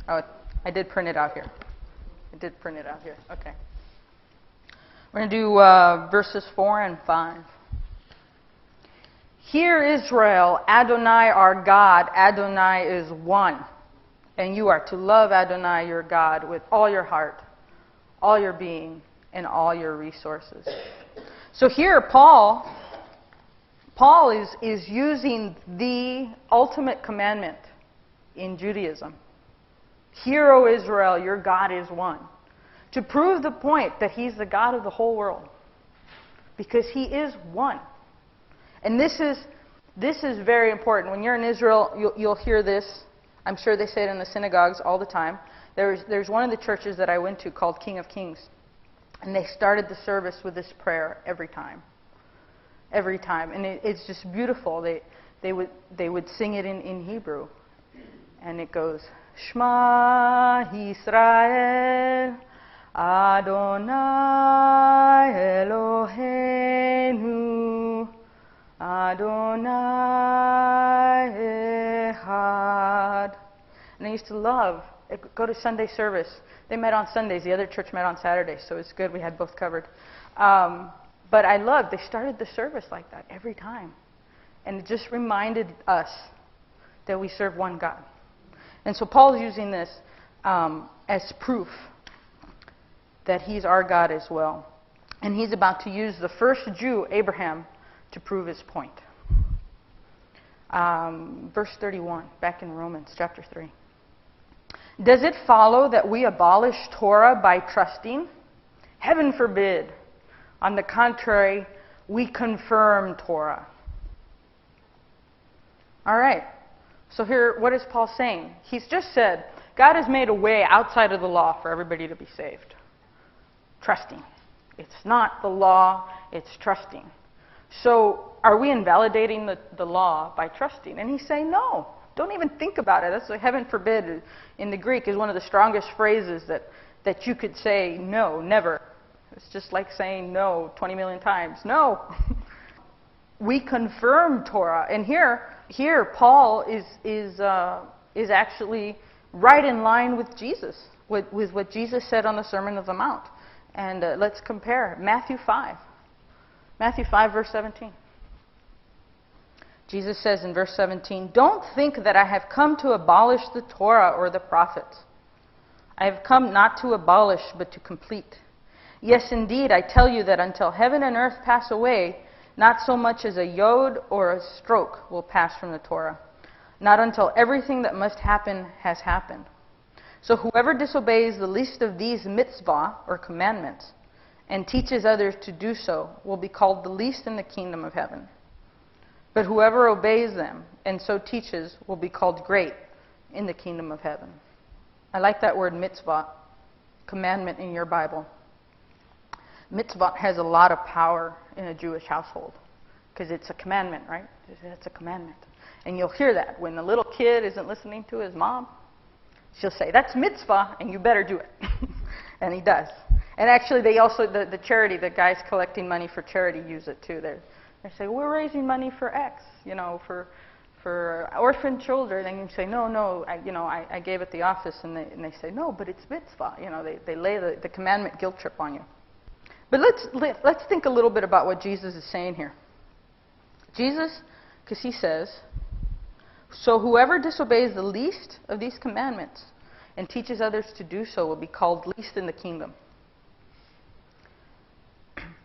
Oh, I did print it out here. Okay. We're going to do verses 4 and 5. Hear, Israel, Adonai our God, Adonai is one. And you are to love Adonai your God with all your heart, all your being, and all your resources. So here Paul is using the ultimate commandment in Judaism. Hear, O Israel, your God is one. To prove the point that He's the God of the whole world. Because He is one. And this is very important. When you're in Israel, you'll hear this. I'm sure they say it in the synagogues all the time. There's one of the churches that I went to called King of Kings. And they started the service with this prayer every time. Every time. And it's just beautiful. They would sing it in Hebrew. And it goes, Shema Yisrael, Adonai Eloheinu, Adonai Echad. And I used to love, go to Sunday service. They met on Sundays. The other church met on Saturdays, so it's good. We had both covered. But I loved, they started the service like that every time. And it just reminded us that we serve one God. And so Paul's using this as proof that He's our God as well. And he's about to use the first Jew, Abraham, to prove his point. Verse 31, back in Romans chapter 3. Does it follow that we abolish Torah by trusting? Heaven forbid. On the contrary, we confirm Torah. All right. So here, what is Paul saying? He's just said, God has made a way outside of the law for everybody to be saved. Trusting. It's not the law, it's trusting. So are we invalidating the law by trusting? And he's saying, no, don't even think about it. That's like heaven forbid in the Greek is one of the strongest phrases that you could say no, never. It's just like saying no 20 million times. No. We confirm Torah. And here Paul is actually right in line with Jesus, with what Jesus said on the Sermon on the Mount. And let's compare. Matthew 5. Matthew 5, verse 17. Jesus says in verse 17, don't think that I have come to abolish the Torah or the prophets. I have come not to abolish, but to complete. Yes, indeed, I tell you that until heaven and earth pass away, not so much as a yod or a stroke will pass from the Torah. Not until everything that must happen has happened. So whoever disobeys the least of these mitzvah, or commandments, and teaches others to do so, will be called the least in the kingdom of heaven. But whoever obeys them, and so teaches, will be called great in the kingdom of heaven. I like that word mitzvah, commandment in your Bible. Mitzvah has a lot of power in a Jewish household, because it's a commandment, right? It's a commandment. And you'll hear that when the little kid isn't listening to his mom. She'll say, that's mitzvah, and you better do it. And he does. And actually, they also, the charity, the guys collecting money for charity use it too. They say, we're raising money for X, for orphan children. And you say, no, I gave it the office. And they say, no, but it's mitzvah. They lay the commandment guilt trip on you. But let's think a little bit about what Jesus is saying here. Jesus, because he says, so whoever disobeys the least of these commandments and teaches others to do so will be called least in the kingdom.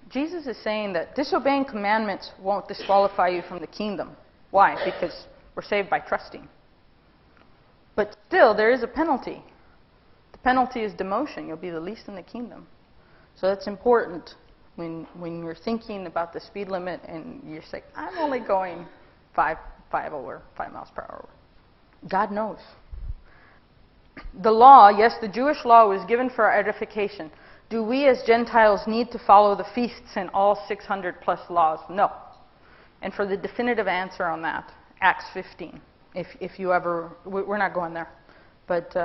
Jesus is saying that disobeying commandments won't disqualify you from the kingdom. Why? Because we're saved by trusting. But still, there is a penalty. The penalty is demotion. You'll be the least in the kingdom. So that's important when you're thinking about the speed limit and you're saying, I'm only going 5 miles per hour. God knows. The law, yes, the Jewish law was given for our edification. Do we as Gentiles need to follow the feasts and all 600 plus laws? No. And for the definitive answer on that, Acts 15. If you ever, we're not going there. But,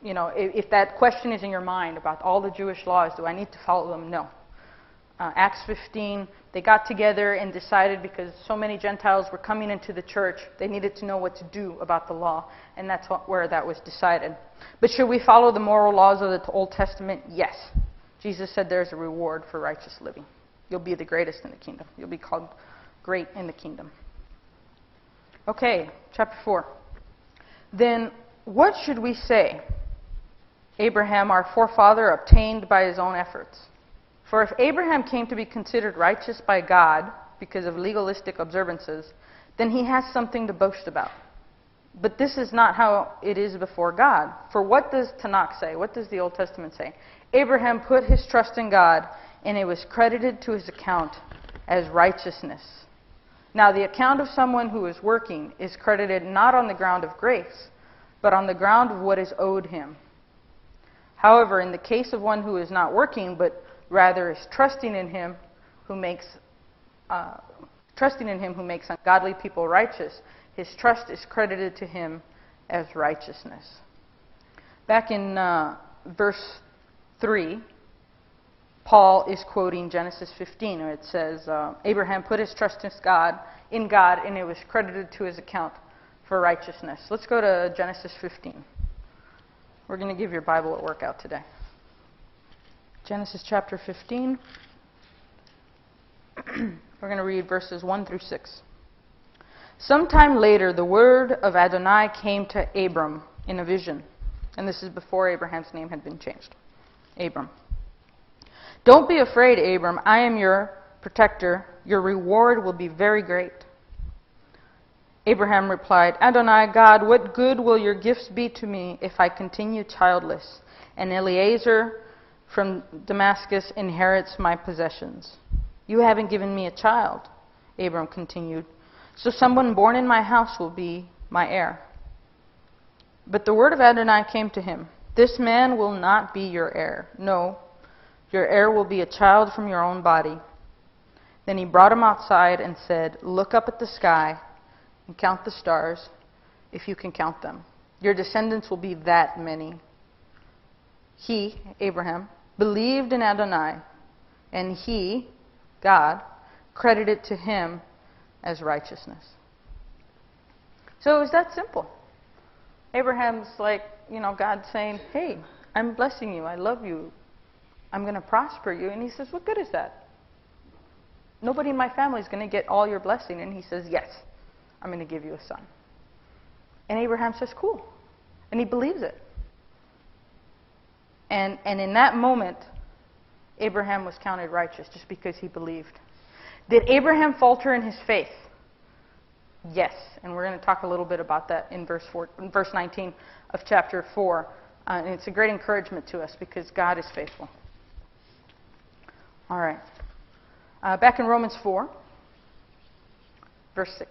if that question is in your mind about all the Jewish laws, do I need to follow them? No. Acts 15, they got together and decided, because so many Gentiles were coming into the church, they needed to know what to do about the law, and that's where that was decided. But should we follow the moral laws of the Old Testament? Yes. Jesus said there's a reward for righteous living. You'll be the greatest in the kingdom. You'll be called great in the kingdom. Okay, chapter 4. Then what should we say? Abraham, our forefather, obtained by his own efforts. For if Abraham came to be considered righteous by God because of legalistic observances, then he has something to boast about. But this is not how it is before God. For what does Tanakh say? What does the Old Testament say? Abraham put his trust in God, and it was credited to his account as righteousness. Now, the account of someone who is working is credited not on the ground of grace, but on the ground of what is owed him. However, in the case of one who is not working, but rather is trusting in him who makes ungodly people righteous, his trust is credited to him as righteousness. Back in verse 3, Paul is quoting Genesis 15, where it says, Abraham put his trust in God, and it was credited to his account for righteousness. Let's go to Genesis 15. We're going to give your Bible a workout today. Genesis chapter 15. We're going to read verses 1 through 6. Sometime later, the word of Adonai came to Abram in a vision. And this is before Abraham's name had been changed. Abram. Don't be afraid, Abram. I am your protector. Your reward will be very great. Abraham replied, Adonai, God, what good will your gifts be to me if I continue childless, and Eliezer from Damascus inherits my possessions? You haven't given me a child, Abram continued, so someone born in my house will be my heir. But the word of Adonai came to him, this man will not be your heir. No, your heir will be a child from your own body. Then he brought him outside and said, look up at the sky and count the stars, if you can count them. Your descendants will be that many. He, Abraham, believed in Adonai, and he, God, credited to him as righteousness. So it was that simple. Abraham's like, God saying, hey, I'm blessing you, I love you, I'm going to prosper you. And he says, what good is that? Nobody in my family is going to get all your blessing. And he says, yes, I'm going to give you a son. And Abraham says, cool. And he believes it. And in that moment, Abraham was counted righteous just because he believed. Did Abraham falter in his faith? Yes. And we're going to talk a little bit about that in verse 19 of chapter 4. And it's a great encouragement to us because God is faithful. All right. Back in Romans 4, verse 6.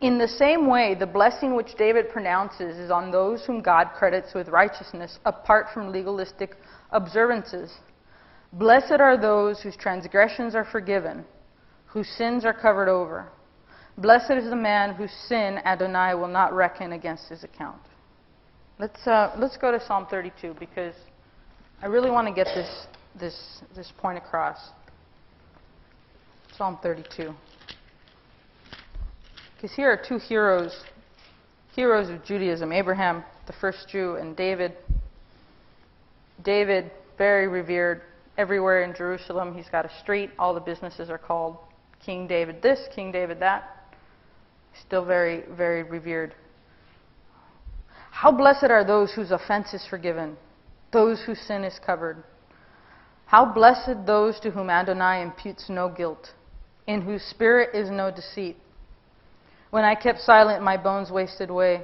In the same way, the blessing which David pronounces is on those whom God credits with righteousness apart from legalistic observances. Blessed are those whose transgressions are forgiven, whose sins are covered over. Blessed is the man whose sin Adonai will not reckon against his account. Let's go to Psalm 32 because I really want to get this point across. Psalm 32. Because here are two heroes of Judaism. Abraham, the first Jew, and David. David, very revered everywhere in Jerusalem. He's got a street. All the businesses are called King David this, King David that. Still very, very revered. How blessed are those whose offense is forgiven, those whose sin is covered. How blessed those to whom Adonai imputes no guilt, in whose spirit is no deceit. When I kept silent, my bones wasted away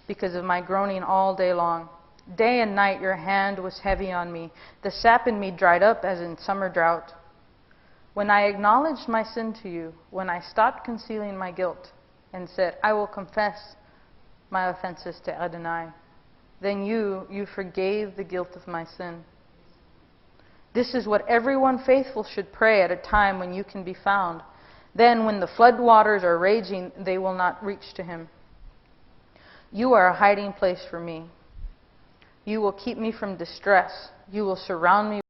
because of my groaning all day long. Day and night your hand was heavy on me. The sap in me dried up as in summer drought. When I acknowledged my sin to you, when I stopped concealing my guilt and said, I will confess my offenses to Adonai, then you forgave the guilt of my sin. This is what everyone faithful should pray at a time when you can be found. Then when the flood waters are raging, they will not reach to him. You are a hiding place for me. You will keep me from distress. You will surround me